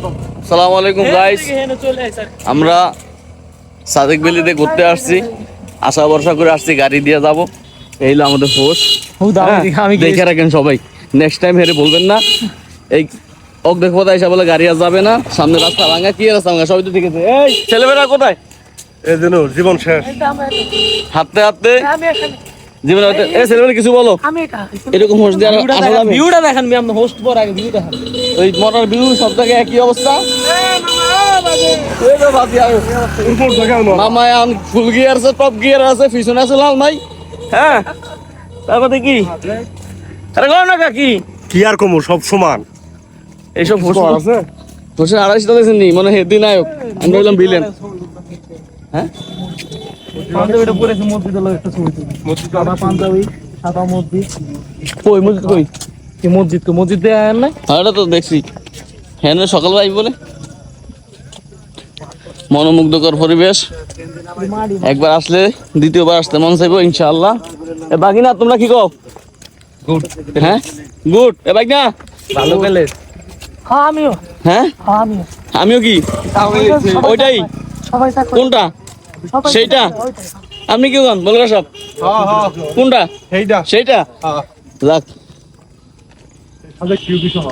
আসসালামু আলাইকুম গাইস, আমরা সাদেক ভ্যালিতে ঘুরতে আসছি, আশা ভরসা করে আসছি গাড়ি দিয়ে যাব। এই হলো আমাদের পোস্ট, দেখে রাখেন সবাই, নেক্সট টাইম হেরে বলবেন না। এই অর্ধেক পথে এসে বলে গাড়ি আর যাবে না, সামনে রাস্তা ভাঙা, কি রাস্তা ভাঙা, সবই তো ঠিক আছে। এই ছেলেমেয়েরা কোথায়? এই জন্য জীবন শেষ। হাঁটতে হাঁটতে জীবনে এই ছেলেমেয়েরা কিছু বলো। এরকম হোস্ট দিয়ে ভিউটা দেখেন, আমি হোস্ট পর আগে ভিউটা দেখেন। ওই মরার ভিউ সব জায়গায় একই অবস্থা। মামা এখন ফুল গিয়ার আছে, টপ গিয়ার আছে, পিছনে আছে লাল ভাই। হ্যাঁ, তারপরে কি আরে গো না কাকি, কি আর কমু, সব সমান। এইসব আছে হোসেন 250 দিয়েছেন নি, মানে হেদি নায়ক, আমরা হইলাম ভিলেন। হ্যাঁ, পাঞ্জাবিটা পরেছে, মসজিদের লোক একটা ছবি তুলি। সাদা পাঞ্জাবি, সাদা মসজিদ। কই মসজিদ কই? কি মসজিদ? তো মসজিদ দিয়ে আয়েন না? এটা তো দেখছি, হ্যাঁ সকালবেলা বলে। মনোমুগ্ধকর পরিবেশ, একবার আসলে দ্বিতীয়বার আসতে মন চাইবো ইনশাআল্লাহ। এ বাকি না, তোমরা কি কও? গুড। হ্যাঁ গুড। এ বাকি না ভালো গেলে। হ্যাঁ আমিও। হ্যাঁ আমিও কি ওইটাই? কোনটা? সেইটা? আপনি কি কোন বলরা সব? কোনটা? সেইটা। যাক, আচ্ছা, কিউ কি শোনো।